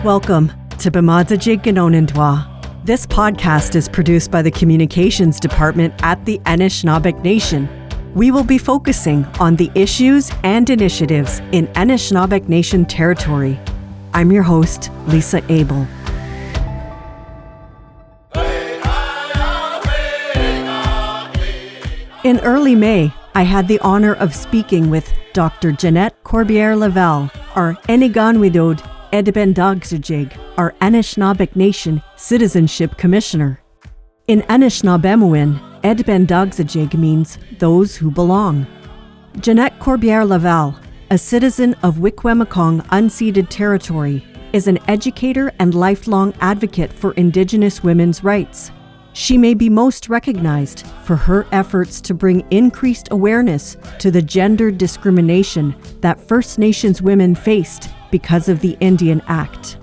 Welcome to B'Madzijig Ganonindwa. This podcast is produced by the Communications Department at the Anishinaabeg Nation. We will be focusing on the issues and initiatives in Anishinaabeg Nation territory. I'm your host, Lisa Abel. In early May, I had the honor of speaking with Dr. Jeanette Corbière-Lavelle, our Eniganwidod Edbendagsijig, our Anishinaabeg Nation Citizenship Commissioner. In Anishinaabemowin, Edbendagsijig means those who belong. Jeanette Corbière-Lavelle, a citizen of Wikwemikong unceded territory, is an educator and lifelong advocate for Indigenous women's rights. She may be most recognized for her efforts to bring increased awareness to the gender discrimination that First Nations women faced because of the Indian Act.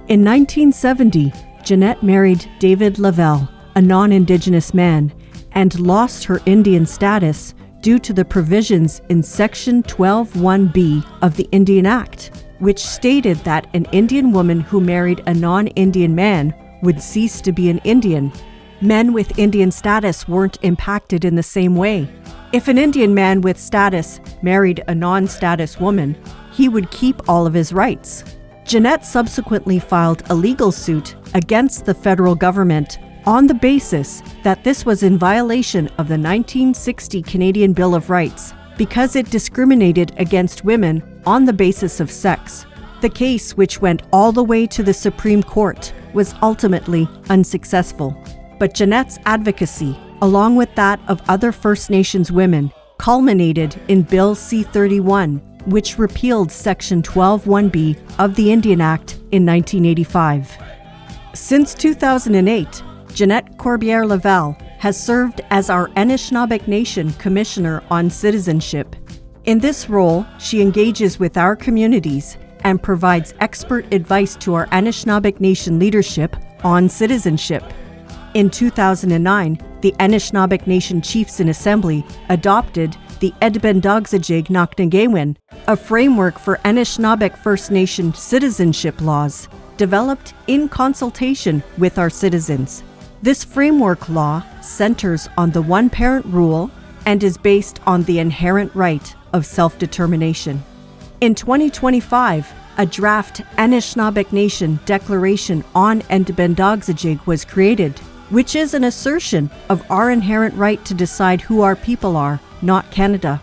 In 1970, Jeanette married David Lavelle, a non-Indigenous man, and lost her Indian status due to the provisions in Section 12(1)(b) of the Indian Act, which stated that an Indian woman who married a non-Indian man would cease to be an Indian. Men with Indian status weren't impacted in the same way. If an Indian man with status married a non-status woman, he would keep all of his rights. Jeanette subsequently filed a legal suit against the federal government on the basis that this was in violation of the 1960 Canadian Bill of Rights because it discriminated against women on the basis of sex. The case, which went all the way to the Supreme Court, was ultimately unsuccessful. But Jeanette's advocacy, along with that of other First Nations women, culminated in Bill C-31, which repealed Section 12(1)(b) of the Indian Act in 1985. Since 2008, Jeanette Corbière-Lavelle has served as our Anishinaabeg Nation Commissioner on Citizenship. In this role, she engages with our communities and provides expert advice to our Anishinaabeg Nation leadership on citizenship. In 2009, the Anishinaabeg Nation Chiefs in Assembly adopted the Edbendagsijig Naknagewin, a framework for Anishinaabe First Nation citizenship laws, developed in consultation with our citizens. This framework law centers on the one-parent rule and is based on the inherent right of self-determination. In 2025, a draft Anishinaabeg Nation Declaration on Edbendagsijig was created, which is an assertion of our inherent right to decide who our people are, not Canada.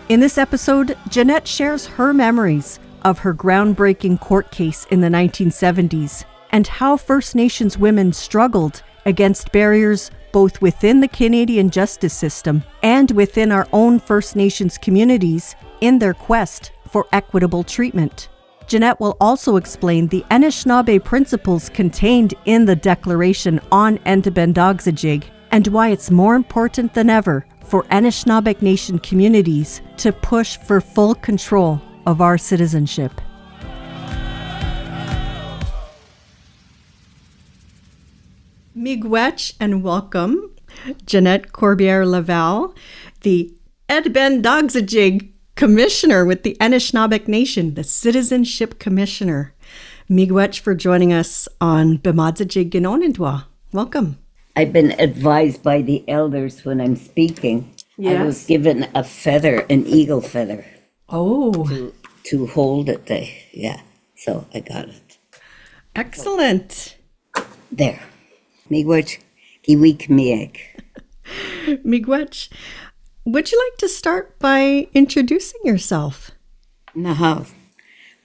In this episode, Jeanette shares her memories of her groundbreaking court case in the 1970s and how First Nations women struggled against barriers both within the Canadian justice system and within our own First Nations communities in their quest for equitable treatment. Jeanette will also explain the Anishinaabe principles contained in the Declaration on Edbendagsijig and why it's more important than ever for Anishinaabeg Nation communities to push for full control of our citizenship. Miigwech and welcome, Jeanette Corbière-Lavelle, the Edbendagsijig Commissioner with the Anishinaabeg Nation, the Citizenship Commissioner. Miigwech for joining us on B'Madzijig Ganonindwa. Welcome. I've been advised by the elders when I'm speaking. Yes. I was given a feather, an eagle feather. Oh. To hold it there. Yeah. So I got it. Excellent. There. Miigwech, kiwik miek. Miigwech, would you like to start by introducing yourself? Naha.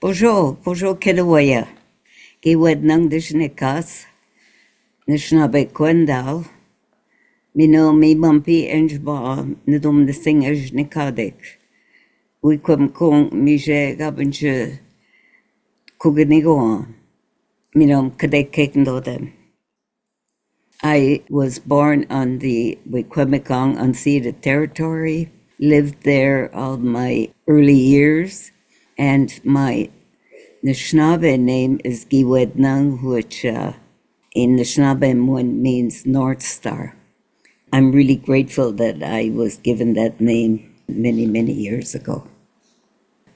Bonjour Kedawaya. Giwed nang dishnikas. Nishnabe kwendal. Mino mi bumpy enjba nidum the singers nikadek. We come kong mije gabinche kugenigoan. Mino kadek kekendo them. I was born on the Wikwemikong unceded territory, lived there all my early years, and my Anishinaabe name is Giwednang, which in Anishinaabe means North Star. I'm really grateful that I was given that name many, many years ago.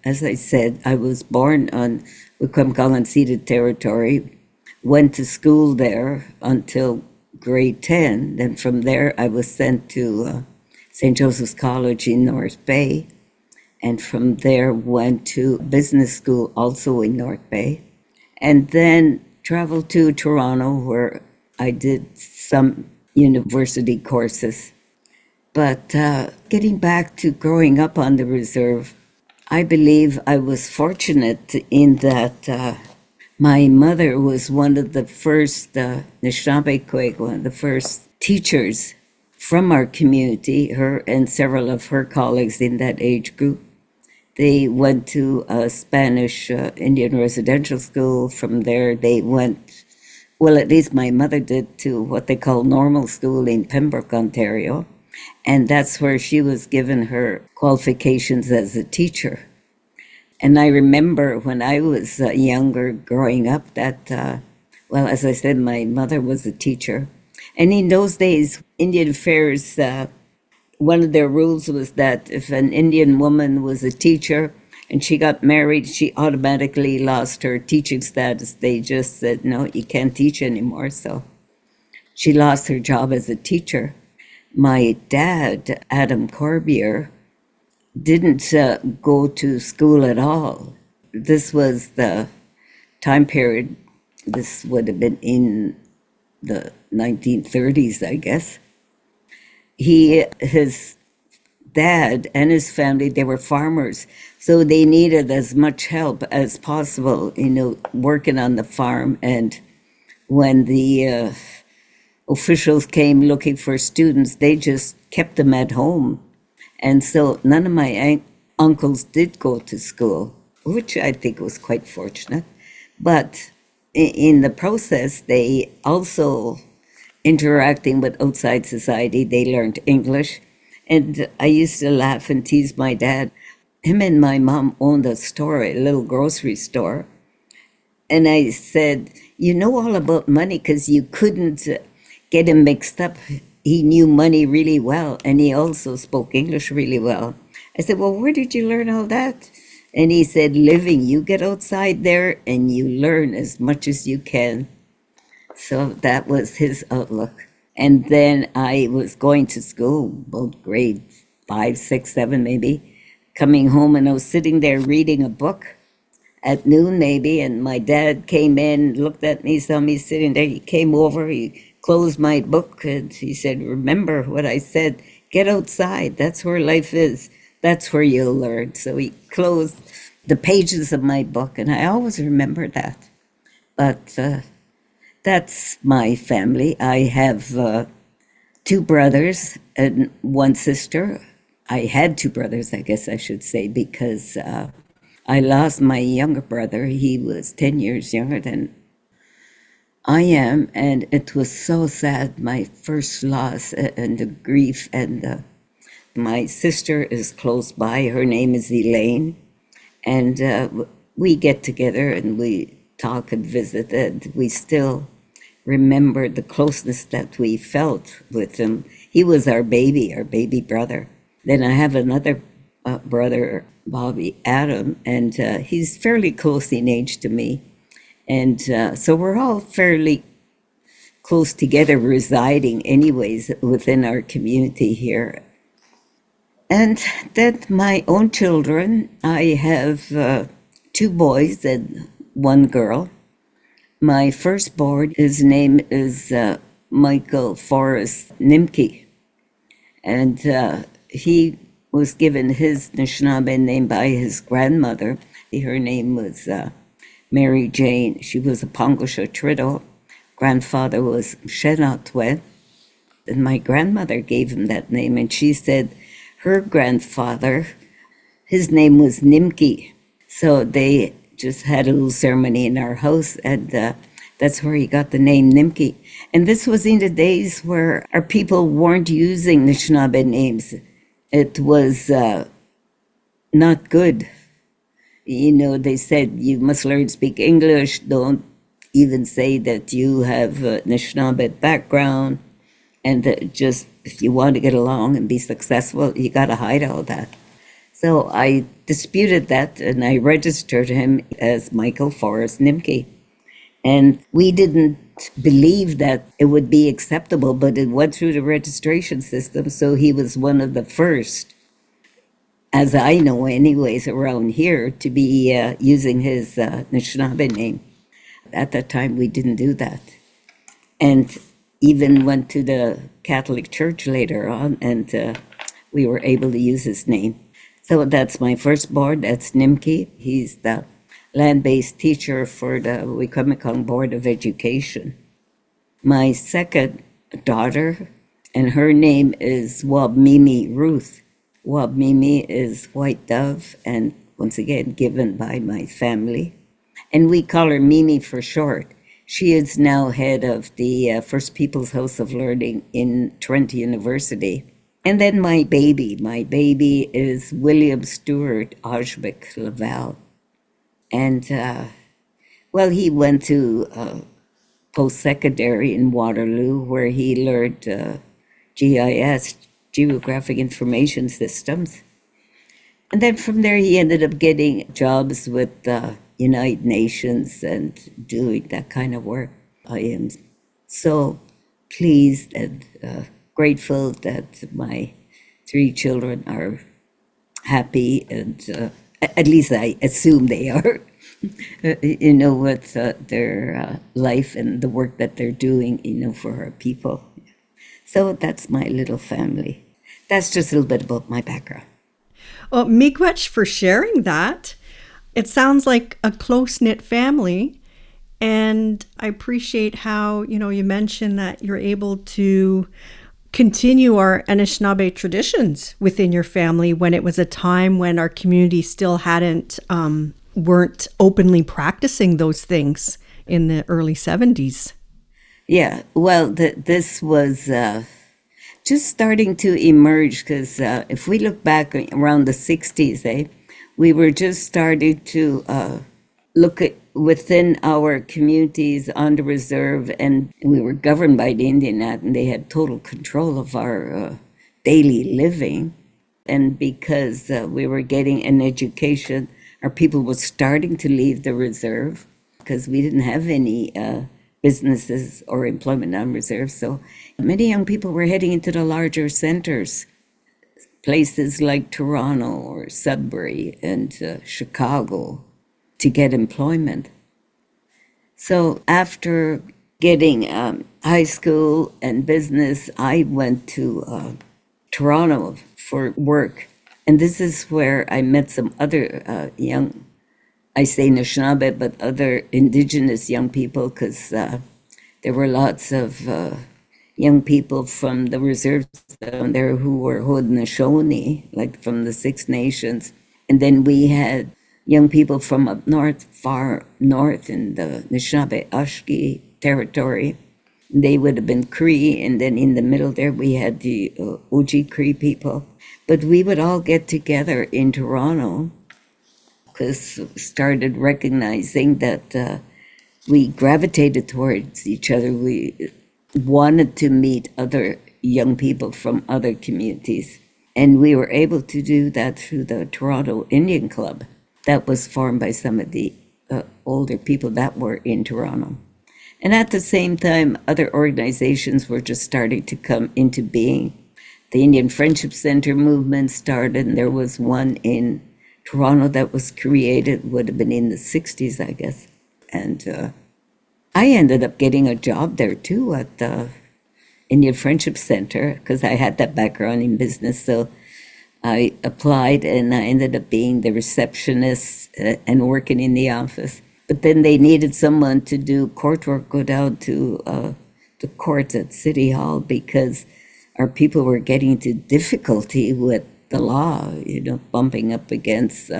as I said, I was born on Wikwemkong unceded territory, went to school there until grade 10. Then from there, I was sent to St. Joseph's College in North Bay. And from there, went to business school also in North Bay. And then traveled to Toronto, where I did some university courses. But getting back to growing up on the reserve, I believe I was fortunate in that my mother was one of the first Anishinaabe, one of the first teachers from our community, her and several of her colleagues in that age group. They went to a Spanish Indian residential school. From there, they went, well, at least my mother did, to what they call normal school in Pembroke, Ontario. And that's where she was given her qualifications as a teacher. And I remember when I was younger, growing up, that, well, as I said, my mother was a teacher. And in those days, Indian Affairs, one of their rules was that if an Indian woman was a teacher and she got married, she automatically lost her teaching status. They just said, no, you can't teach anymore. So she lost her job as a teacher. My dad, Adam Corbier, didn't go to school at all. This was the time period, this would have been in the 1930s, I guess. His dad and his family, they were farmers, so they needed as much help as possible, working on the farm. And when the officials came looking for students, they just kept them at home. And so none of my uncles did go to school, which I think was quite fortunate. But in the process, they also, interacting with outside society, they learned English. And I used to laugh and tease my dad. Him and my mom owned a store, a little grocery store. And I said, you know all about money because you couldn't get him mixed up. He knew money really well, and he also spoke English really well. I said, well, where did you learn all that? And he said, living. You get outside there and you learn as much as you can. So that was his outlook. And then I was going to school, about grade 5, 6, 7 maybe, coming home, and I was sitting there reading a book at noon maybe, and my dad came in, looked at me, saw me sitting there. He came over, he closed my book, and he said, remember what I said, get outside. That's where life is. That's where you'll learn. So he closed the pages of my book, and I always remember that. But that's my family. I have 2 brothers and 1 sister. I had 2 brothers, I guess I should say, because I lost my younger brother. He was 10 years younger than I am, and it was so sad, my first loss and the grief. And my sister is close by. Her name is Elaine, and we get together and we talk and visit, and we still remember the closeness that we felt with him. He was our baby brother. Then I have another brother, Bobby Adam, and he's fairly close in age to me. And so we're all fairly close together, residing anyways within our community here. And then my own children, I have 2 boys and 1 girl. My firstborn, his name is Michael Forrest Nimke. And he was given his Anishinaabe name by his grandmother. Her name was Mary Jane. She was a Pongosha Trido. Grandfather was Shenatwe. And my grandmother gave him that name, and she said her grandfather, his name was Nimke. So they just had a little ceremony in our house, and that's where he got the name Nimke. And this was in the days where our people weren't using Anishinaabe names. It was not good. They said you must learn to speak English. Don't even say that you have a Anishinaabe background. And just, if you want to get along and be successful, you got to hide all that. So I disputed that and I registered him as Michael Forrest Nimke. And we didn't believe that it would be acceptable, but it went through the registration system. So he was one of the first, as I know anyways, around here to be using his Anishinaabe name. At that time, we didn't do that. And even went to the Catholic Church later on, and we were able to use his name. So that's my firstborn, that's Nimke. He's the land-based teacher for the Wikwemikong Board of Education. My second daughter, and her name is Wabmimi Ruth. Wabmimi is white dove, and once again, given by my family. And we call her Mimi for short. She is now head of the First People's House of Learning in Trent University. And then my baby is William Stewart Osbeck Laval. And, he went to post-secondary in Waterloo, where he learned GIS, Geographic Information Systems. And then from there, he ended up getting jobs with the United Nations and doing that kind of work. I am so pleased and grateful that my 3 children are happy, and at least I assume they are, with their life and the work that they're doing, for our people. So that's my little family. That's just a little bit about my background. Well, miigwech for sharing that. It sounds like a close-knit family. And I appreciate how, you mentioned that you're able to continue our Anishinaabe traditions within your family when it was a time when our community still weren't openly practicing those things in the early 70s. Yeah, well, this was just starting to emerge, because if we look back around the 60s, we were just starting to look at within our communities on the reserve, and we were governed by the Indian Act, and they had total control of our daily living. And because we were getting an education, our people were starting to leave the reserve because we didn't have any businesses or employment on reserve. So many young people were heading into the larger centers, places like Toronto or Sudbury and Chicago, to get employment. So after getting high school and business, I went to Toronto for work. And this is where I met some other young, I say Anishinaabe, but other Indigenous young people, because there were lots of young people from the reserves down there who were Haudenosaunee, like from the Six Nations. And then we had young people from up north, far north in the Anishinaabe-Oshkosh territory. They would have been Cree, and then in the middle there we had the Oji Cree people. But we would all get together in Toronto because started recognizing that we gravitated towards each other. We wanted to meet other young people from other communities. And we were able to do that through the Toronto Indian Club that was formed by some of the older people that were in Toronto. And at the same time, other organizations were just starting to come into being. The Indian Friendship Center movement started, and there was one in Toronto that was created, would have been in the 60s, I guess. And I ended up getting a job there too at the Indian Friendship Center because I had that background in business. So I applied and I ended up being the receptionist and working in the office. But then they needed someone to do court work, go down to the courts at City Hall because our people were getting into difficulty with the law, bumping up against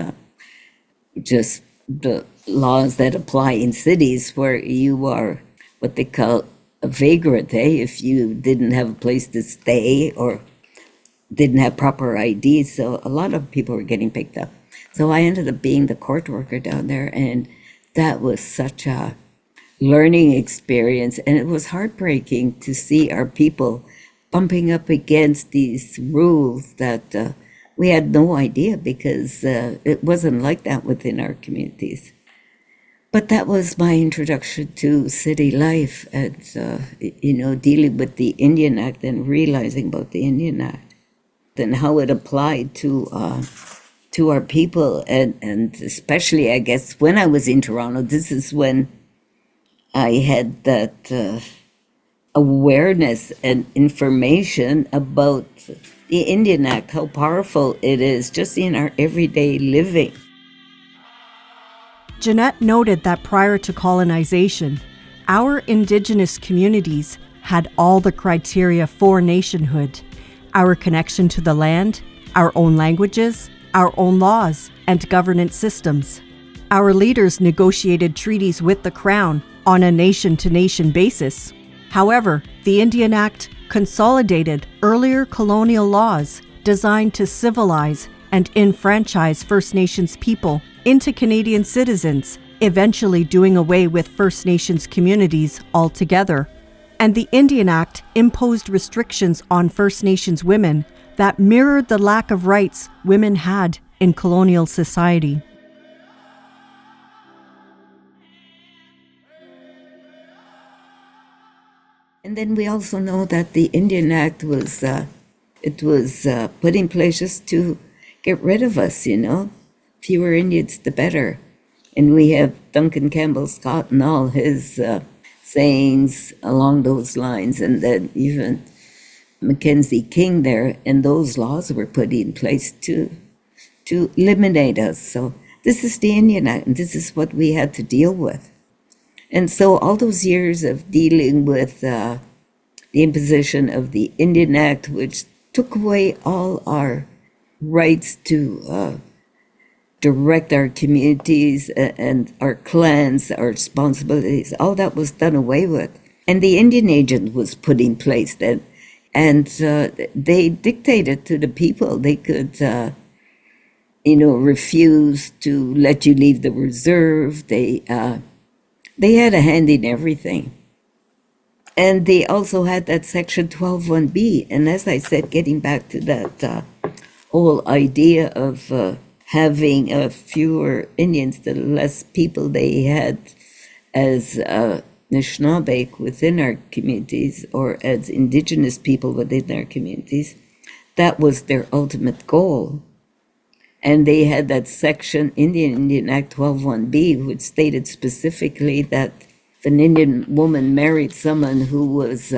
just the laws that apply in cities where you are what they call a vagrant, if you didn't have a place to stay or didn't have proper ID. So a lot of people were getting picked up. So I ended up being the court worker down there, and that was such a learning experience. And it was heartbreaking to see our people bumping up against these rules that we had no idea because it wasn't like that within our communities. But that was my introduction to city life and, dealing with the Indian Act and realizing about the Indian Act and how it applied to our people. And especially, I guess, when I was in Toronto, this is when I had that awareness and information about the Indian Act, how powerful it is just in our everyday living. Jeanette noted that prior to colonization, our Indigenous communities had all the criteria for nationhood: our connection to the land, our own languages, our own laws, and governance systems. Our leaders negotiated treaties with the Crown on a nation-to-nation basis. However, the Indian Act consolidated earlier colonial laws designed to civilize and enfranchise First Nations people into Canadian citizens, eventually doing away with First Nations communities altogether. And the Indian Act imposed restrictions on First Nations women that mirrored the lack of rights women had in colonial society. And then we also know that the Indian Act was put in place just to get rid of us, Fewer Indians, the better. And we have Duncan Campbell Scott and all his sayings along those lines, and then even Mackenzie King there, and those laws were put in place to eliminate us. So this is the Indian Act, and this is what we had to deal with. And so all those years of dealing with the imposition of the Indian Act, which took away all our rights to direct our communities and our clans, our responsibilities, all that was done away with. And the Indian Agent was put in place then. And they dictated to the people. They could, refuse to let you leave the reserve. They had a hand in everything. And they also had that Section 12(1)B. And as I said, getting back to that whole idea of having fewer Indians, the less people they had as Anishinaabe within our communities or as Indigenous people within our communities, that was their ultimate goal. And they had that section, Indian Act 12(1)B, which stated specifically that if an Indian woman married someone who was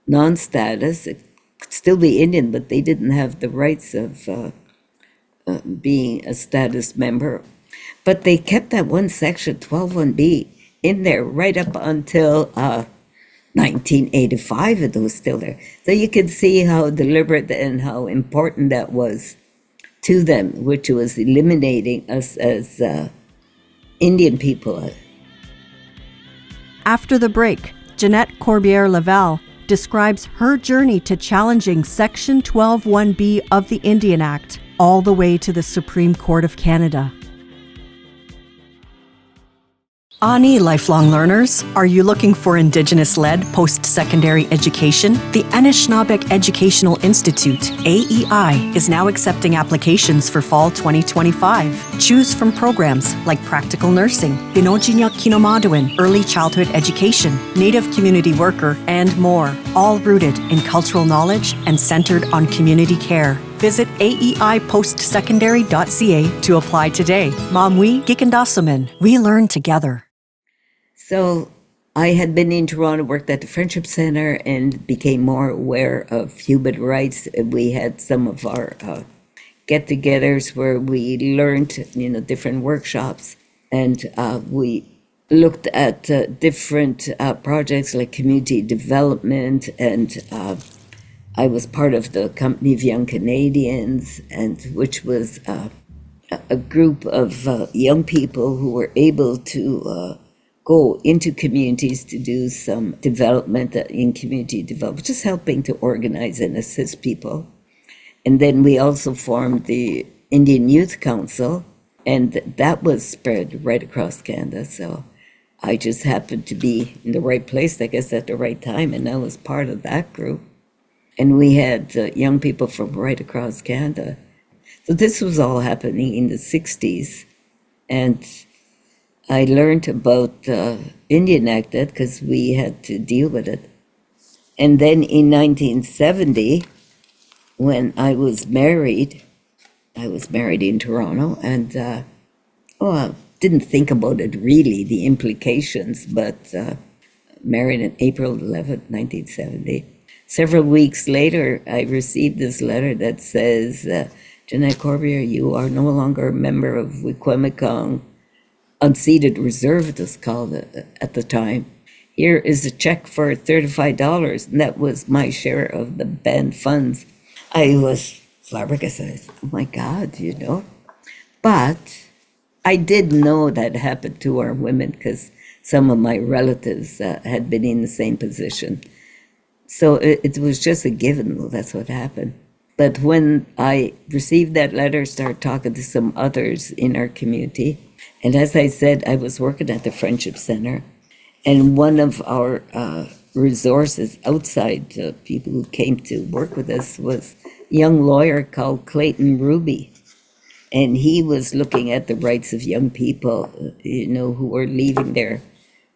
non-status, it could still be Indian, but they didn't have the rights of being a status member. But they kept that one section, 12(1)B, in there right up until 1985, it was still there. So you can see how deliberate and how important that was to them, which was eliminating us as Indian people. After the break, Jeanette Corbière-Laval describes her journey to challenging Section 12(1)B of the Indian Act all the way to the Supreme Court of Canada. Ani lifelong learners, are you looking for Indigenous-led post-secondary education? The Anishinaabeg Educational Institute, AEI, is now accepting applications for fall 2025. Choose from programs like practical nursing, Binojinya Kinomaduin, early childhood education, Native community worker, and more, all rooted in cultural knowledge and centered on community care. Visit aeipostSecondary.ca to apply today. Mamwi Gikandasaman, we learn together. So I had been in Toronto, worked at the Friendship Center, and became more aware of human rights. We had some of our get-togethers where we learned, different workshops, and we looked at different projects like community development, and I was part of the Company of Young Canadians, and which was a group of young people who were able to go into communities to do some development in community development, just helping to organize and assist people. And then we also formed the Indian Youth Council, and that was spread right across Canada. So I just happened to be in the right place, I guess, at the right time, and I was part of that group. And we had young people from right across Canada. So this was all happening in the 60s. And I learned about the Indian Act because we had to deal with it. And then in 1970, when I was married in Toronto, and I didn't think about it really, the implications, but married on April 11th, 1970. Several weeks later, I received this letter that says, Jeanette Corbiere, you are no longer a member of Wikwemikong Unceded Reserve, it was called at the time. Here is a check for $35, and that was my share of the band funds. I was flabbergasted. Oh my God, But I did know that happened to our women because some of my relatives had been in the same position. So it was just a given. Well, that's what happened. But when I received that letter, started talking to some others in our community, and as I said, I was working at the Friendship Center, and one of our resources outside people who came to work with us was a young lawyer called Clayton Ruby. And he was looking at the rights of young people, who were leaving their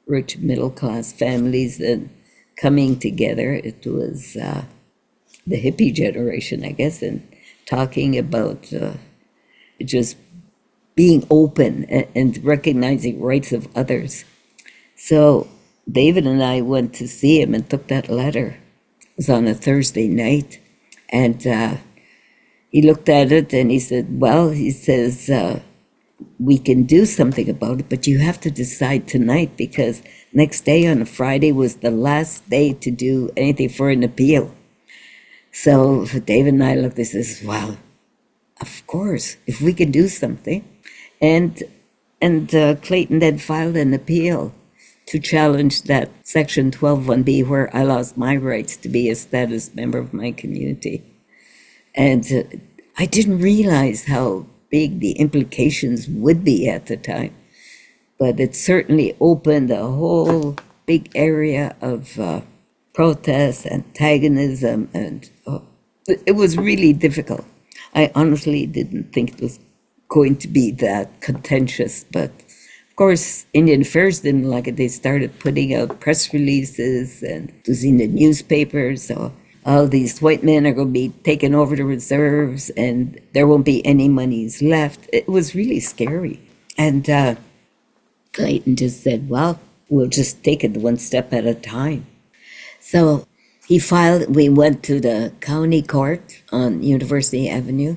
rich middle-class families and coming together. It was the hippie generation, I guess, and talking about just being open and recognizing rights of others. So David and I went to see him and took that letter. It was on a Thursday night. And he looked at it and he said, we can do something about it, but you have to decide tonight because next day on a Friday was the last day to do anything for an appeal. So David and I looked and says, well, of course, if we can do something. And Clayton then filed an appeal to challenge that Section 12(1)B where I lost my rights to be a status member of my community. And I didn't realize how big the implications would be at the time. But it certainly opened a whole big area of protest, antagonism, and it was really difficult. I honestly didn't think it was going to be that contentious, but of course, Indian Affairs didn't like it. They started putting out press releases, and it was in the newspapers. So all these white men are going to be taking over the reserves, and there won't be any monies left. It was really scary. And Clayton just said, well, we'll just take it one step at a time. So he filed, we went to the county court on University Avenue.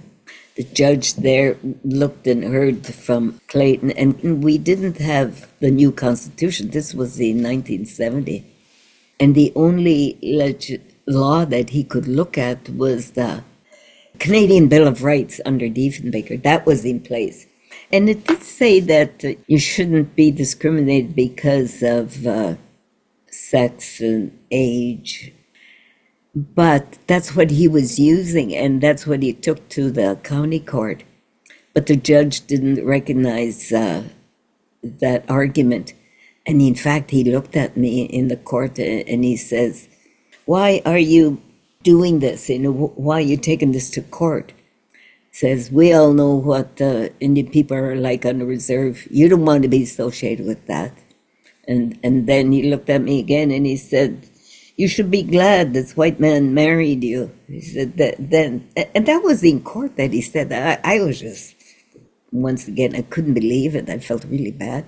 The judge there looked and heard from Clayton, and we didn't have the new constitution. This was in 1970. And the only law that he could look at was the Canadian Bill of Rights under Diefenbaker. That was in place. And it did say that you shouldn't be discriminated because of sex and age. But that's what he was using, and that's what he took to the county court. But the judge didn't recognize that argument. And in fact, he looked at me in the court and he says, why are you doing this? Why are you taking this to court? Says, we all know what Indian people are like on the reserve. You don't want to be associated with that. And then he looked at me again and he said, you should be glad this white man married you. He said that then, and that was in court that he said that. I was just, once again, I couldn't believe it. I felt really bad.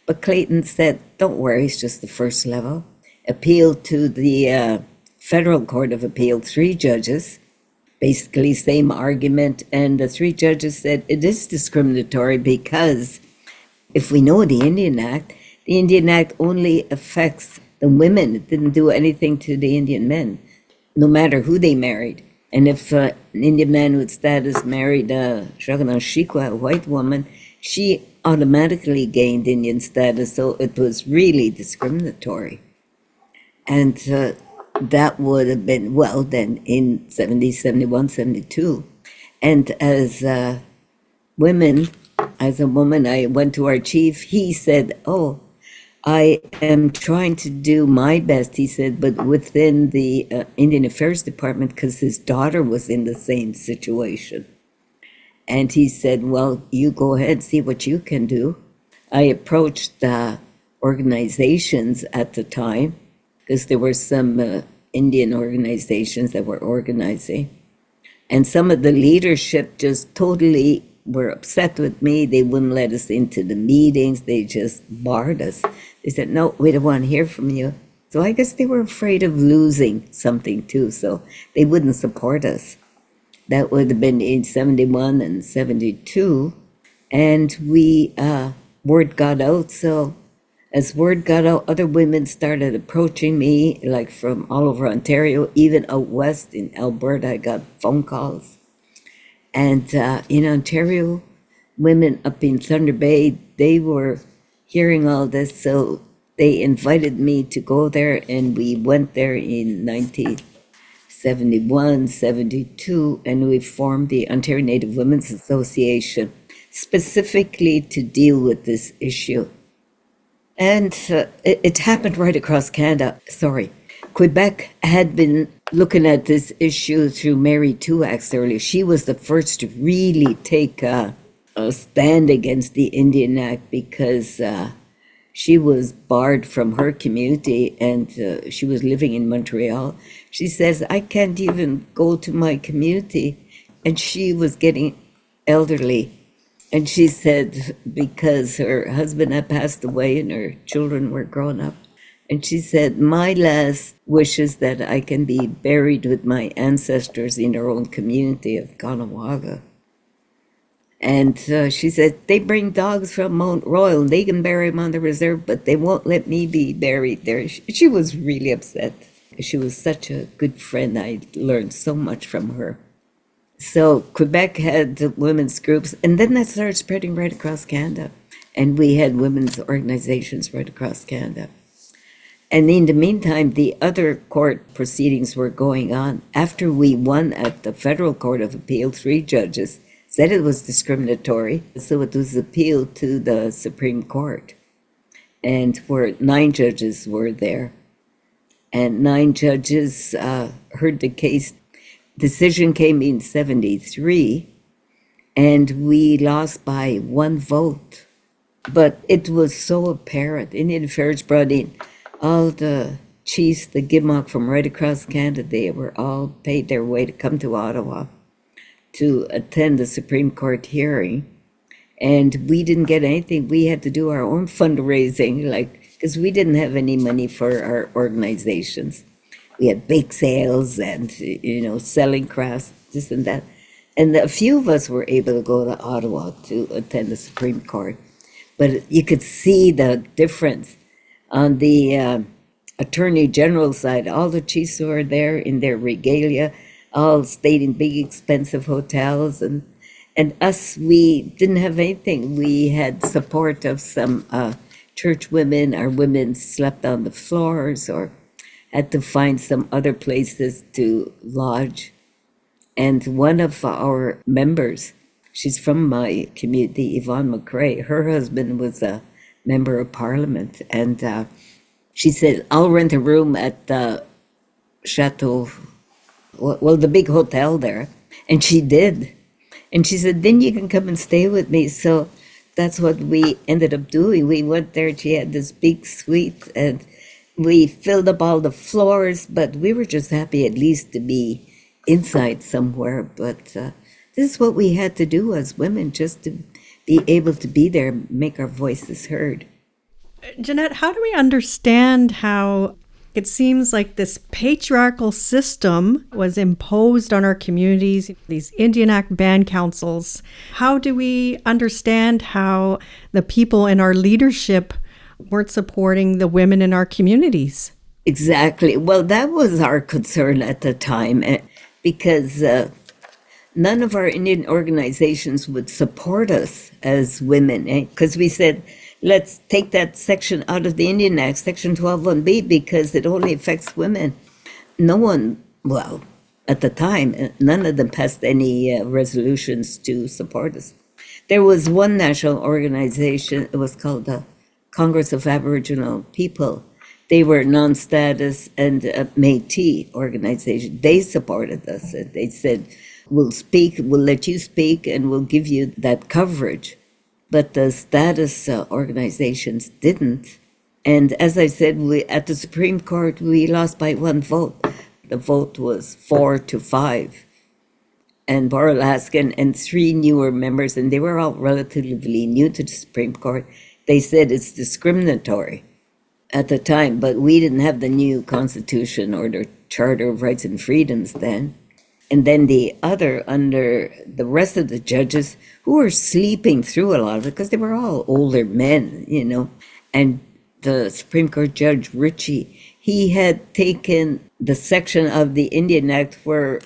But Clayton said, don't worry, it's just the first level. Appealed to the Federal Court of Appeal, 3 judges, basically same argument. And the 3 judges said it is discriminatory because if we know the Indian Act only affects the women. It didn't do anything to the Indian men, no matter who they married. And if an Indian man with status married a Shikwa, a white woman, she automatically gained Indian status, so it was really discriminatory. And that would have been, well, then in 70, 71, 72. And as a woman, I went to our chief. He said, I am trying to do my best, he said, but within the Indian Affairs Department, because his daughter was in the same situation. And he said, well, you go ahead, see what you can do. I approached the organizations at the time, because there were some Indian organizations that were organizing. And some of the leadership just totally were upset with me. They wouldn't let us into the meetings. They just barred us. They said, no, we don't want to hear from you. So I guess they were afraid of losing something too, so they wouldn't support us. That would have been in 71 and 72. And word got out. So as word got out, other women started approaching me, like from all over Ontario, even out west in Alberta. I got phone calls. And in Ontario, women up in Thunder Bay, they were hearing all this. So they invited me to go there, and we went there in 1971, 72, and we formed the Ontario Native Women's Association specifically to deal with this issue. And it happened right across Canada. Quebec had been looking at this issue through Mary Tuax earlier. She was the first to really take a stand against the Indian Act, because she was barred from her community, and she was living in Montreal. She says, I can't even go to my community. And she was getting elderly. And she said, because her husband had passed away and her children were grown up. And she said, my last wish is that I can be buried with my ancestors in our own community of Caughnawaga. And she said, they bring dogs from Mount Royal, and they can bury them on the reserve, but they won't let me be buried there. She was really upset. She was such a good friend. I learned so much from her. So Quebec had women's groups, and then that started spreading right across Canada. And we had women's organizations right across Canada. And in the meantime, the other court proceedings were going on. After we won at the Federal Court of Appeal, 3 judges said it was discriminatory, so it was appealed to the Supreme Court. And where 9 judges were there. And 9 judges heard the case. Decision came in 73, and we lost by 1 vote. But it was so apparent. Indian Affairs brought in all the chiefs, the Gimok from right across Canada. They were all paid their way to come to Ottawa to attend the Supreme Court hearing. And we didn't get anything. We had to do our own fundraising, because we didn't have any money for our organizations. We had bake sales and, selling crafts, this and that. And a few of us were able to go to Ottawa to attend the Supreme Court. But you could see the difference. On the Attorney General side, all the chiefs who were there in their regalia, all stayed in big, expensive hotels. And us, we didn't have anything. We had support of some church women. Our women slept on the floors or had to find some other places to lodge. And one of our members, she's from my community, Yvonne McRae, her husband was a member of Parliament. And she said, I'll rent a room at the Chateau, the big hotel there. And she did. And she said, then you can come and stay with me. So that's what we ended up doing. We went there, she had this big suite, and we filled up all the floors, but we were just happy at least to be inside somewhere. But this is what we had to do as women, just to be able to be there, make our voices heard. Jeanette, how do we understand how it seems like this patriarchal system was imposed on our communities, these Indian Act band councils? How do we understand how the people in our leadership weren't supporting the women in our communities? Exactly. Well, that was our concern at the time, because none of our Indian organizations would support us as women, because we said, let's take that section out of the Indian Act, Section 12(1)B, because it only affects women. No one, well, at the time, none of them passed any resolutions to support us. There was one national organization, it was called the Congress of Aboriginal People. They were non-status and a Métis organization. They supported us. They said, will speak, will let you speak, and will give you that coverage. But the status organizations didn't. And as I said, at the Supreme Court, we lost by one vote. The vote was 4-5. And Barbara Laskin and 3 newer members, and they were all relatively new to the Supreme Court, they said it's discriminatory at the time, but we didn't have the new Constitution or the Charter of Rights and Freedoms then. And then the other, under the rest of the judges, who were sleeping through a lot of it, because they were all older men, and the Supreme Court Judge Ritchie, he had taken the section of the Indian Act where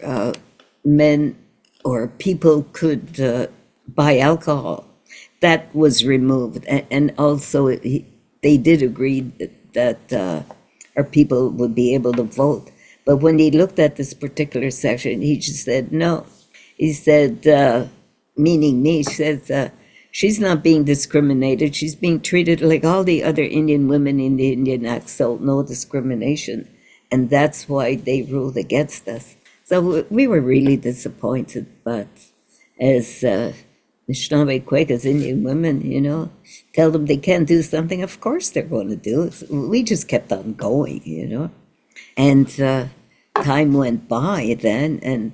men or people could buy alcohol. That was removed. And also they did agree that our people would be able to vote. But when he looked at this particular section, he just said, no. He said, meaning me, he says, she's not being discriminated. She's being treated like all the other Indian women in the Indian Act, so no discrimination. And that's why they ruled against us. So we were really disappointed. But as Anishinaabe Quakas, Indian women, tell them they can't do something, of course they're going to do it. We just kept on going, And time went by then, and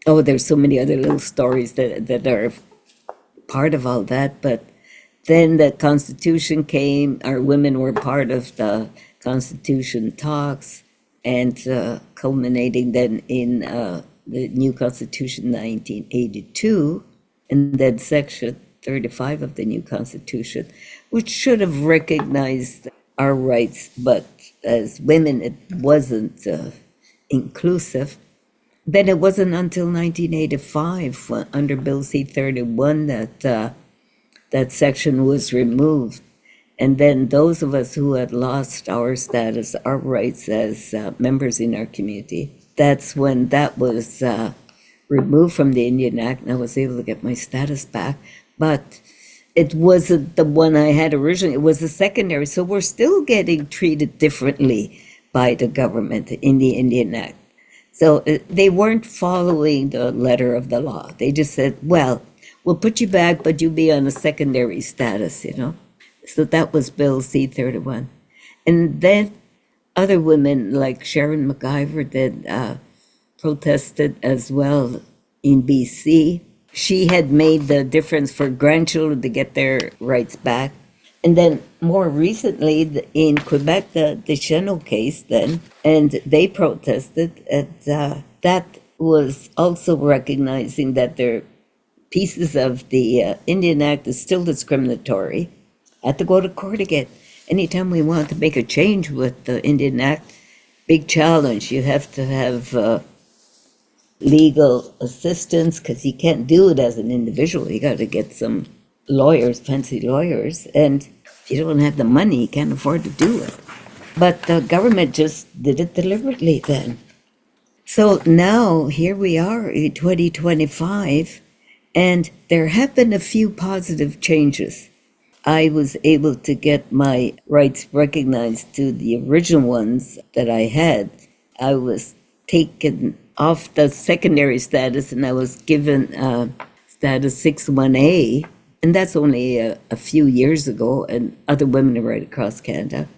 there's so many other little stories that are part of all that. But then the Constitution came, our women were part of the Constitution talks, and culminating then in the new Constitution 1982, and then Section 35 of the new Constitution, which should have recognized our rights, but as women it wasn't inclusive. Then it wasn't until 1985, under Bill C-31, that section was removed. And then those of us who had lost our status, our rights as members in our community, that's when that was removed from the Indian Act, and I was able to get my status back. But it wasn't the one I had originally. It was the secondary. So we're still getting treated differently by the government in the Indian Act. So they weren't following the letter of the law. They just said, well, we'll put you back, but you'll be on a secondary status, So that was Bill C-31. And then other women like Sharon McIver that protested as well in BC. She had made the difference for grandchildren to get their rights back. And then more recently in Quebec, the Deschenaux case then, and they protested. And that was also recognizing that their pieces of the Indian Act is still discriminatory. Had to go to court again. Anytime we want to make a change with the Indian Act, big challenge. You have to have legal assistance, because you can't do it as an individual. You got to get some lawyers, fancy lawyers, and if you don't have the money, you can't afford to do it. But the government just did it deliberately then. So now here we are in 2025, and there have been a few positive changes. I was able to get my rights recognized to the original ones that I had. I was taken off the secondary status, and I was given status 61A, and that's only a few years ago, and other women right across Canada.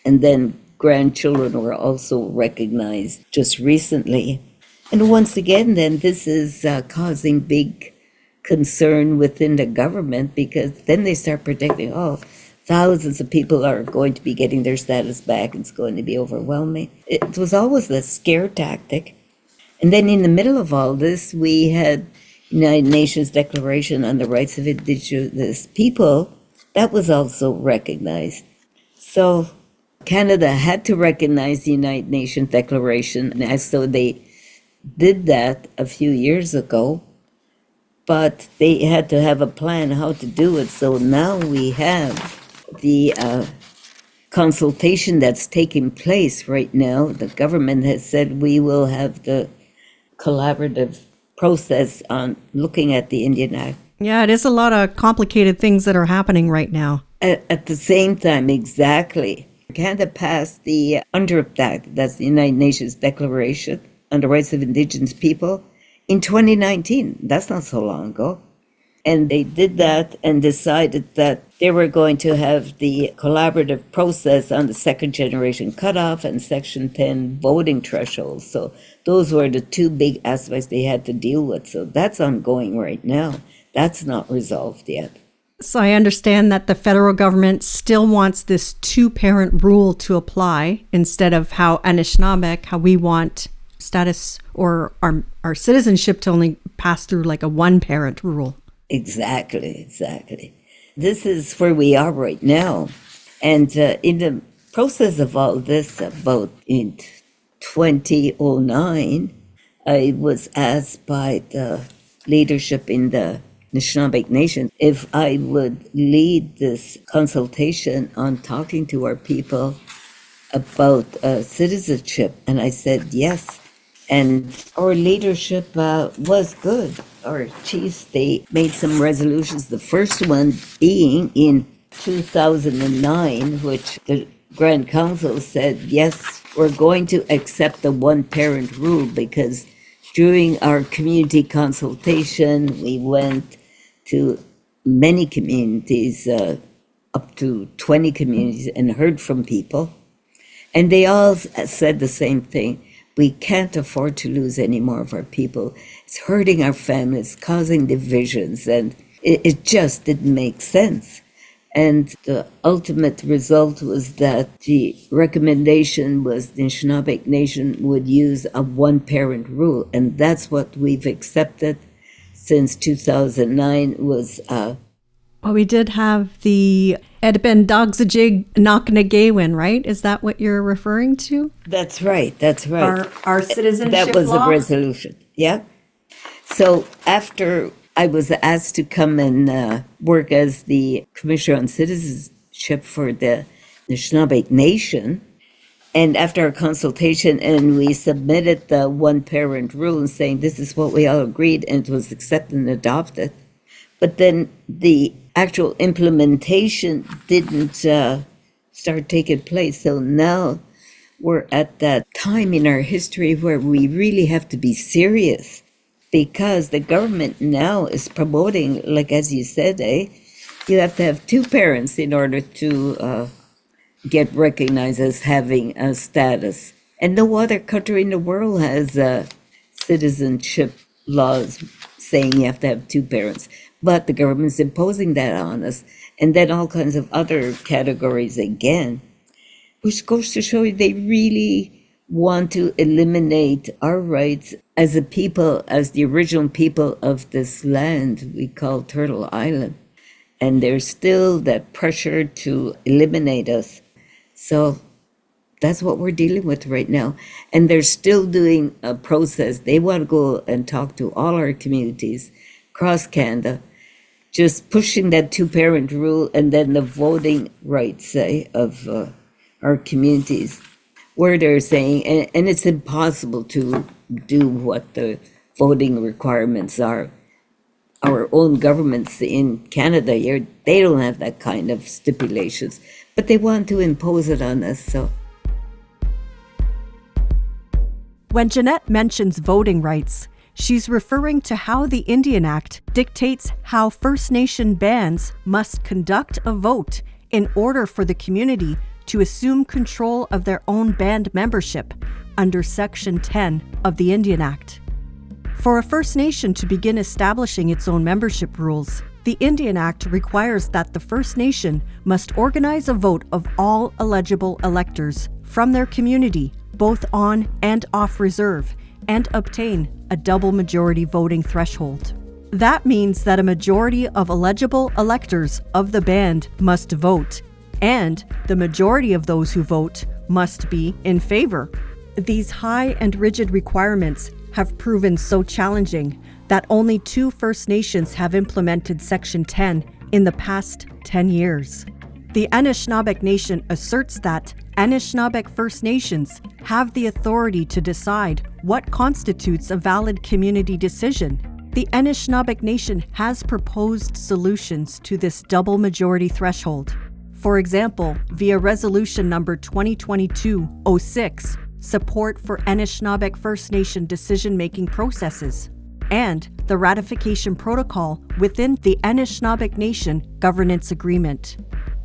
And then grandchildren were also recognized just recently. And once again, then, this is causing big concern within the government, because then they start predicting, thousands of people are going to be getting their status back. It's going to be overwhelming. It was always a scare tactic. And then in the middle of all this, we had United Nations Declaration on the Rights of Indigenous People. That was also recognized. So Canada had to recognize the United Nations Declaration, and so they did that a few years ago. But they had to have a plan how to do it. So now we have the consultation that's taking place right now. The government has said we will have the collaborative process on looking at the Indian Act. Yeah, it is a lot of complicated things that are happening right now. At the same time, exactly. Canada passed the UNDRIP Act, that's the United Nations Declaration on the Rights of Indigenous People, in 2019. That's not so long ago. And they did that and decided that they were going to have the collaborative process on the second generation cutoff and Section 10 voting thresholds. So those were the two big aspects they had to deal with. So that's ongoing right now. That's not resolved yet. So I understand that the federal government still wants this two-parent rule to apply instead of how Anishinaabe, how we want status or our citizenship to only pass through like a one-parent rule. Exactly. This is where we are right now. And in the process of all this, about in 2009, I was asked by the leadership in the Anishinaabe Nation if I would lead this consultation on talking to our people about citizenship. And I said yes. And our leadership was good. Our chiefs, they made some resolutions, the first one being in 2009, which the Grand Council said, yes, we're going to accept the one-parent rule, because during our community consultation, we went to many communities, up to 20 communities, and heard from people. And they all said the same thing. We can't afford to lose any more of our people. It's hurting our families, causing divisions, and it just didn't make sense. And the ultimate result was that the recommendation was the Anishinaabe Nation would use a one-parent rule, and that's what we've accepted since 2009 was... Well, we did have the Edben Dogsajig Naknagawin, right? Is that what you're referring to? That's right. Our citizenship That was law? the resolution, yeah. So after I was asked to come and work as the Commissioner on Citizenship for the Anishinaabe Nation, and after our consultation, and we submitted the one-parent rule and saying this is what we all agreed, and it was accepted and adopted. But then the actual implementation didn't start taking place. So now we're at that time in our history where we really have to be serious, because the government now is promoting, like as you said, you have to have two parents in order to get recognized as having a status. And no other country in the world has citizenship laws saying you have to have two parents. But the government's imposing that on us, and then all kinds of other categories again, which goes to show you they really want to eliminate our rights as a people, as the original people of this land we call Turtle Island. And there's still that pressure to eliminate us. So that's what we're dealing with right now. And they're still doing a process. They want to go and talk to all our communities across Canada, just pushing that two-parent rule, and then the voting rights of our communities, where they're saying, and it's impossible to do what the voting requirements are. Our own governments in Canada here, they don't have that kind of stipulations, but they want to impose it on us. So, when Jeanette mentions voting rights, she's referring to how the Indian Act dictates how First Nation bands must conduct a vote in order for the community to assume control of their own band membership under Section 10 of the Indian Act. For a First Nation to begin establishing its own membership rules, the Indian Act requires that the First Nation must organize a vote of all eligible electors from their community, both on and off reserve, and obtain a double majority voting threshold. That means that a majority of eligible electors of the band must vote, and the majority of those who vote must be in favor. These high and rigid requirements have proven so challenging that only 2 First Nations have implemented Section 10 in the past 10 years. The Anishinaabe Nation asserts that Anishinaabe First Nations have the authority to decide what constitutes a valid community decision. The Anishinaabe Nation has proposed solutions to this double majority threshold. For example, via Resolution number 2022-06, support for Anishinaabe First Nation decision-making processes. and the ratification protocol within the Anishinaabeg Nation Governance Agreement.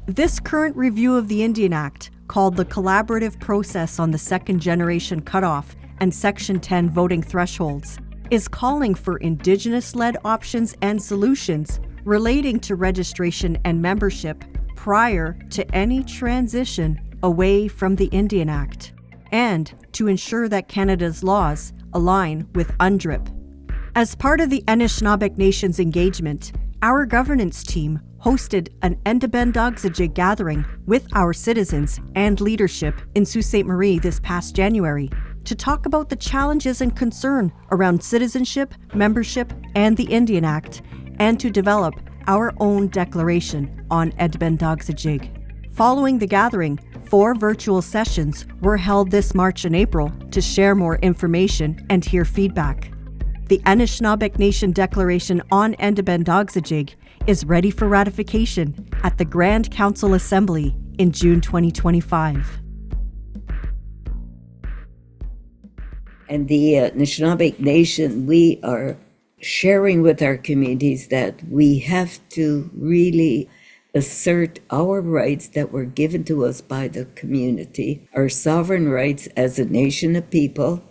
This current review of the Indian Act, called the Collaborative Process on the Second Generation Cutoff and Section 10 Voting Thresholds, is calling for Indigenous-led options and solutions relating to registration and membership prior to any transition away from the Indian Act, and to ensure that Canada's laws align with UNDRIP. As part of the Anishinaabeg Nation's engagement, our governance team hosted an Endebendogzijig gathering with our citizens and leadership in Sault Ste. Marie this past January to talk about the challenges and concern around citizenship, membership, and the Indian Act, and to develop our own declaration on Endebendogzijig. Following the gathering, 4 virtual sessions were held this March and April to share more information and hear feedback. The Anishinaabeg Nation Declaration on Endebendogzijig is ready for ratification at the Grand Council Assembly in June 2025. And the Anishinaabe Nation, we are sharing with our communities that we have to really assert our rights that were given to us by the community, our sovereign rights as a nation of people,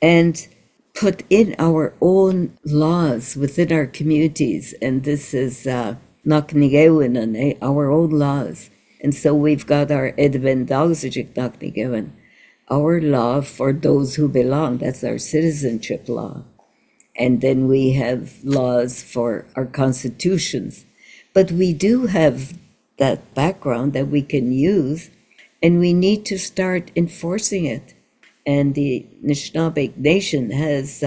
and put in our own laws within our communities. And this is Naknigewin, our own laws. And so we've got our Endebendogzijig Naknigewin, our law for those who belong. That's our citizenship law. And then we have laws for our constitutions. But we do have that background that we can use, and we need to start enforcing it. And the Anishinaabe Nation has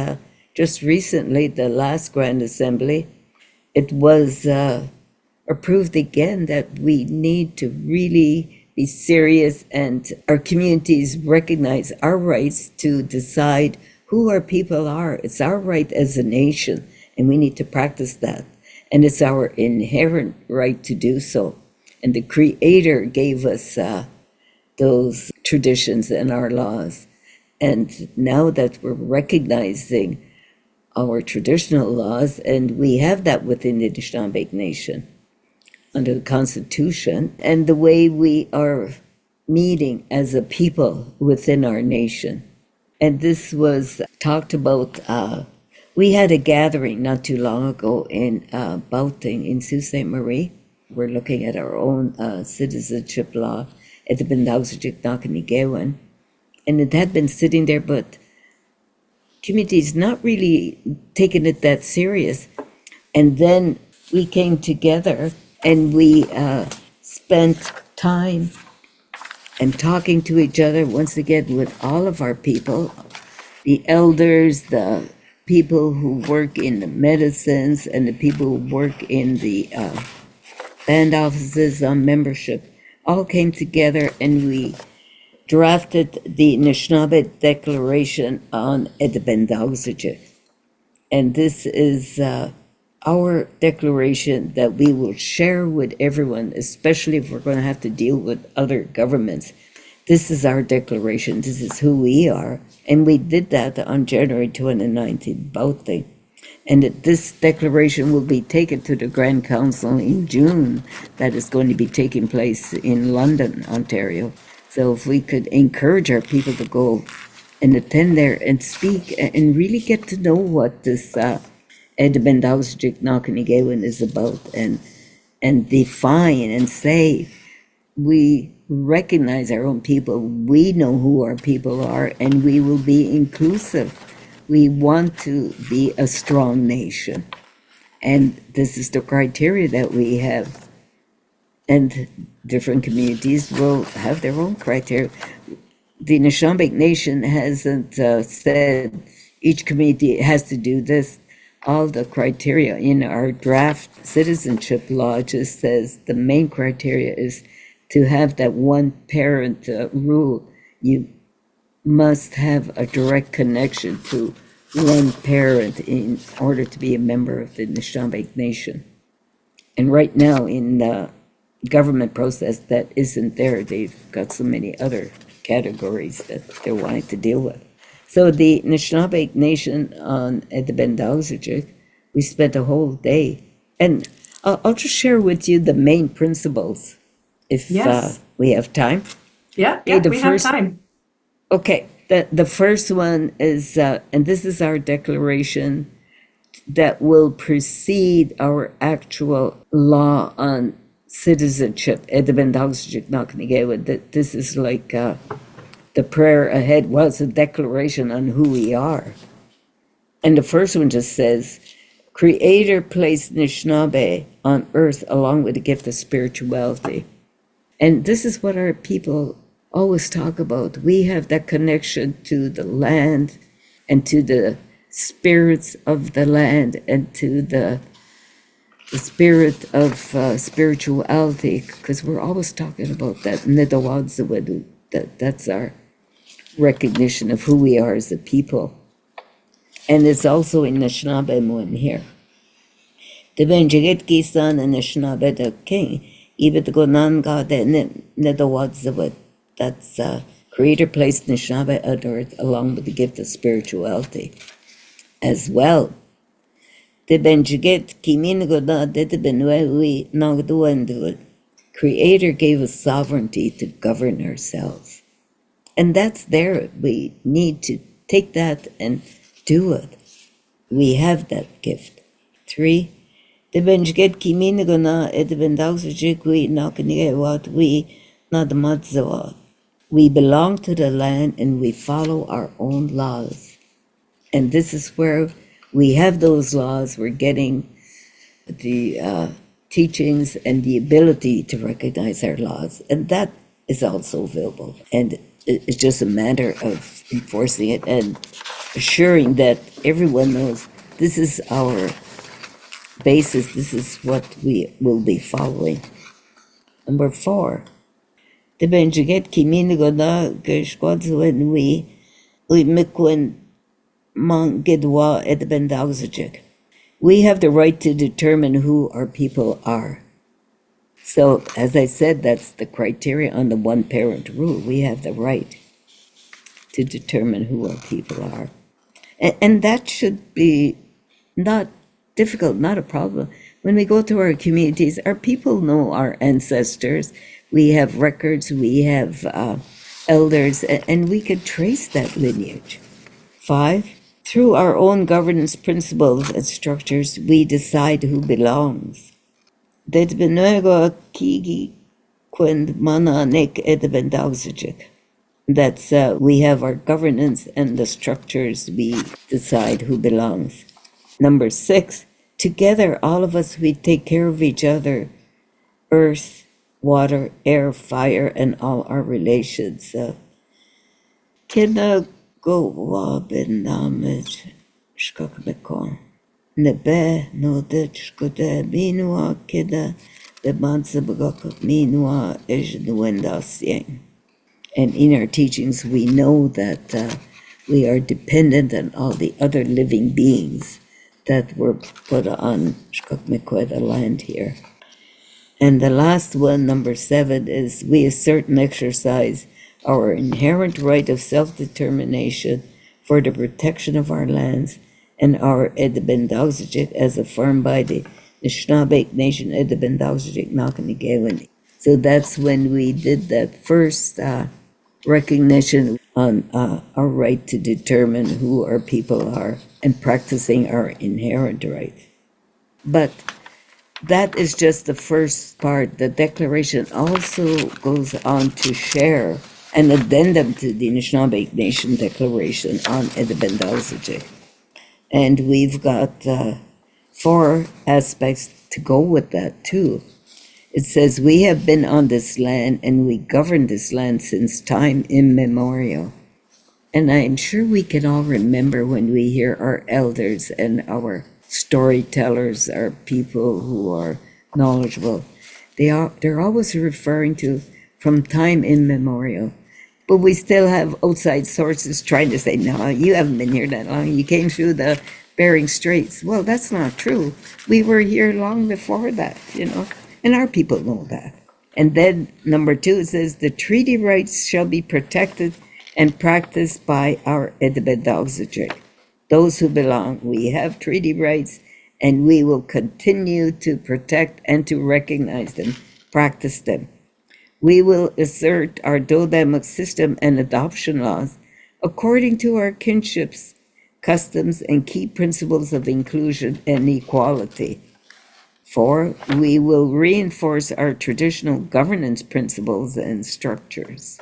just recently, the last Grand Assembly, it was approved again that we need to really be serious, and our communities recognize our rights to decide who our people are. It's our right as a nation, and we need to practice that. And it's our inherent right to do so. And the Creator gave us those traditions and our laws. And now that we're recognizing our traditional laws, and we have that within the Anishinaabe Nation under the Constitution, and the way we are meeting as a people within our nation. And this was talked about. We had a gathering not too long ago in Bouting in Sault Ste. Marie. We're looking at our own citizenship law at the Endebendogzijig Naknigewin. And it had been sitting there, but communities not really taking it that serious. And then we came together and we spent time and talking to each other once again with all of our people, the elders, the people who work in the medicines, and the people who work in the land offices on membership, all came together and we drafted the Anishinaabe Declaration on Endebendogzijig. And this is our declaration that we will share with everyone, especially if we're going to have to deal with other governments. This is our declaration. This is who we are. And we did that on January 29th in Bouting. And this declaration will be taken to the Grand Council in June. That is going to be taking place in London, Ontario. So if we could encourage our people to go and attend there and speak and really get to know what this Endebendogzijig Naknigewin is about, and define and say, we recognize our own people, we know who our people are, and we will be inclusive. We want to be a strong nation. And this is the criteria that we have. And different communities will have their own criteria. The Anishinaabe Nation hasn't said each community has to do this. All the criteria in our draft citizenship law just says the main criteria is to have that one parent rule. You must have a direct connection to one parent in order to be a member of the Anishinaabe Nation. And right now in the government process, that isn't there. They've got so many other categories that they're wanting to deal with. So the Anishinaabe Nation on Edibendauxijik, we spent a whole day. And I'll just share with you the main principles if we have time. Yeah, we have time. Okay, the first one is, and this is our declaration that will precede our actual law on citizenship. This is like the prayer ahead was a declaration on who we are. And the first one just says, Creator placed Anishinaabe on earth along with the gift of spirituality. And this is what our people always talk about. We have that connection to the land and to the spirits of the land and to the spirit of spirituality, because we're always talking about that. That's our recognition of who we are as a people. And it's also in Anishinaabe Moon here. The Benjigit Kisan and Anishinaabe the king, even the Gonan God and Nedawadzawit. That's Creator placed Anishinaabe on earth along with the gift of spirituality as well. The Benjigit Kimin Goda did the Benwewi Nagduendu. Creator gave us sovereignty to govern ourselves. And that's there. We need to take that and do it. We have that gift. 3. The Benjigit Kiminagona Edibendauxijikwi Nakanigewat we Nadamadzawa. We belong to the land and we follow our own laws. And this is where we have those laws. We're getting the teachings and the ability to recognize our laws. And that is also available. And it's just a matter of enforcing it and assuring that everyone knows this is our basis, this is what we will be following. Number 4, the Benjigit Kiminigoda Gershkwadzuan we Mikwen Mangidwa et Bendauxijik. We have the right to determine who our people are. So, as I said, that's the criteria on the one-parent rule. We have the right to determine who our people are. And that should be not difficult, not a problem. When we go to our communities, our people know our ancestors. We have records, we have elders, and we could trace that lineage. 5, through our own governance principles and structures, we decide who belongs. That's we have our governance and the structures, we decide who belongs. Number 6, together, all of us, we take care of each other, earth, water, air, fire, and all our relations. Kina go wabin namid shkakmekon. Nebe no ditchkude minua kida the mansabagok minua ejnuendasien. And in our teachings, we know that we are dependent on all the other living beings that were put on Shkokmekwe, the land here. And the last one, number 7, is we assert and exercise our inherent right of self-determination for the protection of our lands and our Edibendauxijik as affirmed by the Anishinaabe Nation Edibendauxijik Nakanigewin. So that's when we did that first recognition on our right to determine who our people are and practicing our inherent right. But that is just the first part. The declaration also goes on to share an addendum to the Anishinaabe Nation Declaration on Edibendauxijik. And we've got 4 aspects to go with that too. It says, we have been on this land and we govern this land since time immemorial. And I'm sure we can all remember when we hear our elders and our storytellers, our people who are knowledgeable. They're always referring to from time immemorial. But we still have outside sources trying to say, no, you haven't been here that long. You came through the Bering Straits. Well, that's not true. We were here long before that, and our people know that. And then number 2, it says, the treaty rights shall be protected and practiced by our Edibedogzajik, those who belong. We have treaty rights, and we will continue to protect and to recognize them, practice them. We will assert our Dodemic system and adoption laws according to our kinships, customs, and key principles of inclusion and equality. 4, we will reinforce our traditional governance principles and structures.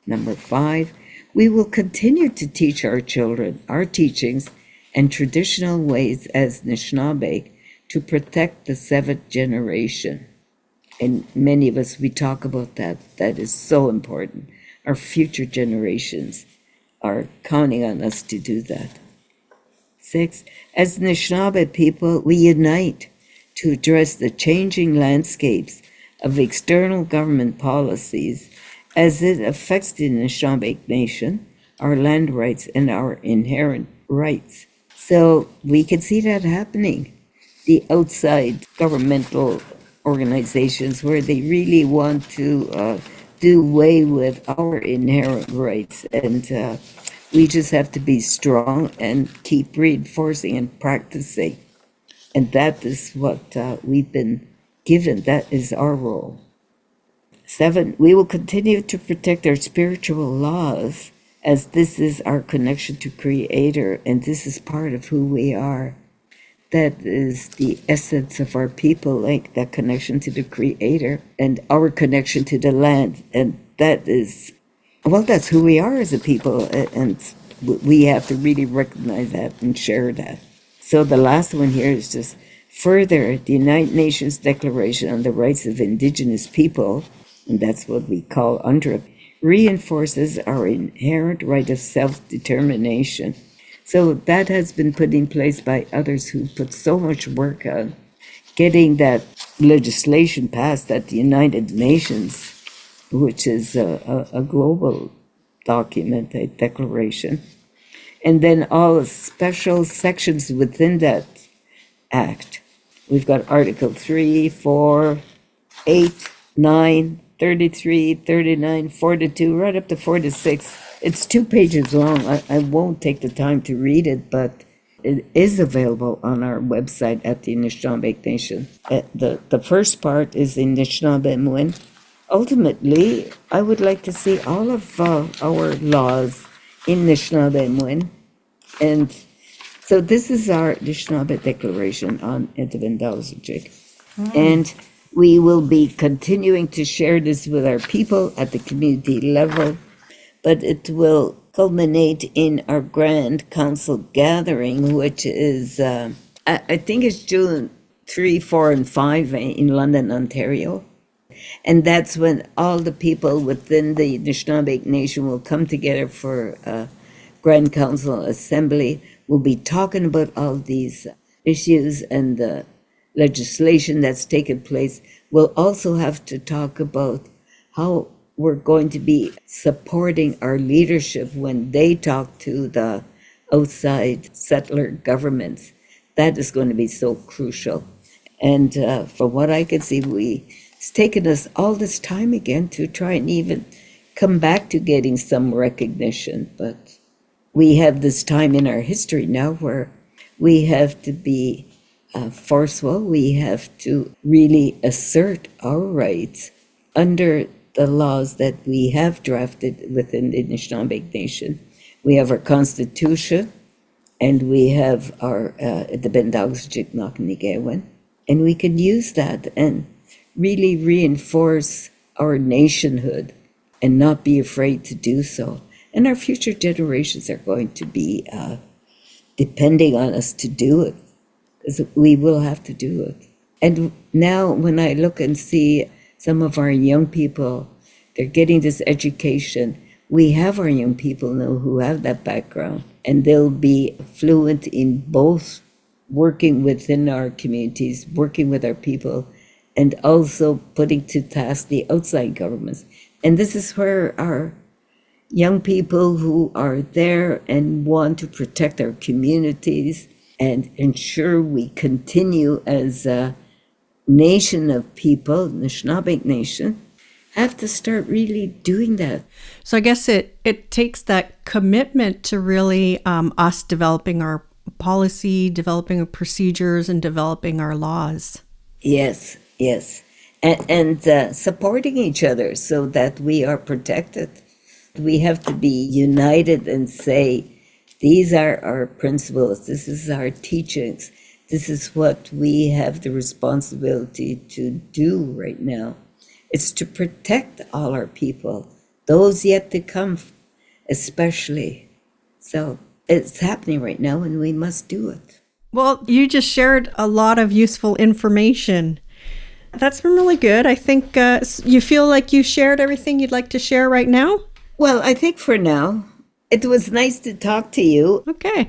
Number 5, we will continue to teach our children our teachings and traditional ways as Anishinaabe to protect the 7th generation. And many of us, we talk about that. That is so important. Our future generations are counting on us to do that. 6, as Anishinaabe people, we unite to address the changing landscapes of external government policies as it affects the Anishinaabe Nation, our land rights, and our inherent rights. So we can see that happening. The outside governmental organizations where they really want to do away with our inherent rights. And we just have to be strong and keep reinforcing and practicing. And that is what we've been given. That is our role. 7, we will continue to protect our spiritual laws as this is our connection to Creator and this is part of who we are. That is the essence of our people, like that connection to the Creator and our connection to the land. And that is, well, that's who we are as a people. And we have to really recognize that and share that. So the last one here is just further, the United Nations Declaration on the Rights of Indigenous People, and that's what we call UNDRIP, reinforces our inherent right of self-determination. So that has been put in place by others who put so much work on getting that legislation passed at the United Nations, which is a global document, a declaration. And then all the special sections within that act. We've got Article 3, 4, 8, 9, 33, 39, 42, right up to 46. It's 2 pages long. I won't take the time to read it, but it is available on our website at the Anishinaabe Nation. The first part is the Anishinaabe. Ultimately, I would like to see all of our laws in Anishinaabe. And so this is our Anishinaabe Declaration on Edibendogzajik. And we will be continuing to share this with our people at the community level, but it will culminate in our Grand Council gathering, which is, I think it's June 3, 4, and 5 in London, Ontario. And that's when all the people within the Anishinaabe Nation will come together for a Grand Council Assembly. We'll be talking about all these issues and the legislation that's taken place. We'll also have to talk about how we're going to be supporting our leadership when they talk to the outside settler governments. That is going to be so crucial. And from what I can see, it's taken us all this time again to try and even come back to getting some recognition. But we have this time in our history now where we have to be forceful. We have to really assert our rights under the laws that we have drafted within the Anishinaabe Nation. We have our Constitution, and we have our the Edibendogzajik Nak'nigewen, and we can use that and really reinforce our nationhood and not be afraid to do so. And our future generations are going to be depending on us to do it, because we will have to do it. And now when I look and see some of our young people, they're getting this education. We have our young people now who have that background, and they'll be fluent in both working within our communities, working with our people, and also putting to task the outside governments. And this is where our young people who are there and want to protect our communities and ensure we continue as a nation of people, the Anishinaabe Nation, have to start really doing that. So I guess it takes that commitment to really us developing our policy, developing our procedures, and developing our laws. Yes, yes. And supporting each other so that we are protected. We have to be united and say, these are our principles, this is our teachings, this is what we have the responsibility to do right now. It's to protect all our people, those yet to come, especially. So it's happening right now, and we must do it. Well, you just shared a lot of useful information. That's been really good. I think you feel like you shared everything you'd like to share right now? Well, I think for now, it was nice to talk to you. Okay.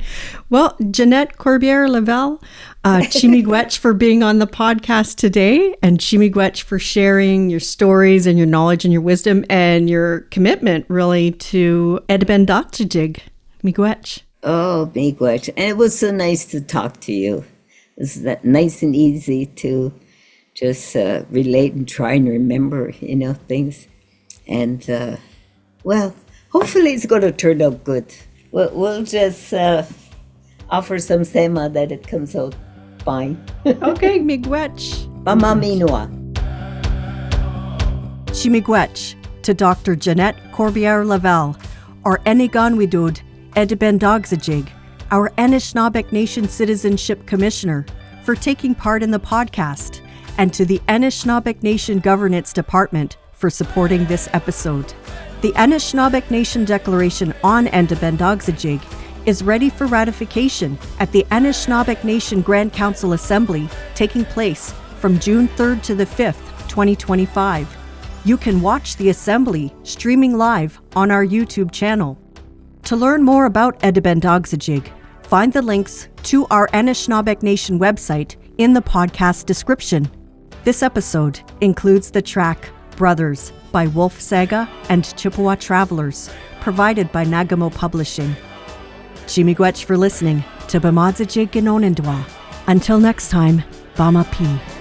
Well, Jeanette Corbière-Lavelle, Chi-miigwech for being on the podcast today, and Chi-miigwech for sharing your stories and your knowledge and your wisdom and your commitment really to Edibendakjijig. Miigwech. Oh, miigwech. And it was so nice to talk to you. It's that nice and easy to just relate and try and remember, things. And, well, hopefully it's going to turn out good. We'll just offer some sema that it comes out fine. Okay, miigwech. Mama minua. Chi-miigwech to Dr. Jeanette Corbière-Lavelle, our Eniganwidud Edibendakjijig, our Anishinaabeg Nation Citizenship Commissioner, for taking part in the podcast, and to the Anishinaabeg Nation Governance Department for supporting this episode. The Anishinaabeg Nation Declaration on Edibendakjijig is ready for ratification at the Anishinaabeg Nation Grand Council Assembly taking place from June 3rd to the 5th, 2025. You can watch the assembly streaming live on our YouTube channel. To learn more about Edibendakjijig, find the links to our Anishinaabeg Nation website in the podcast description. This episode includes the track Brothers by Wolf Saga and Chippewa Travelers, provided by Nagamo Publishing. Chi-miigwech for listening to Bamadzijig Ginonindwa. Until next time, Bama Pi.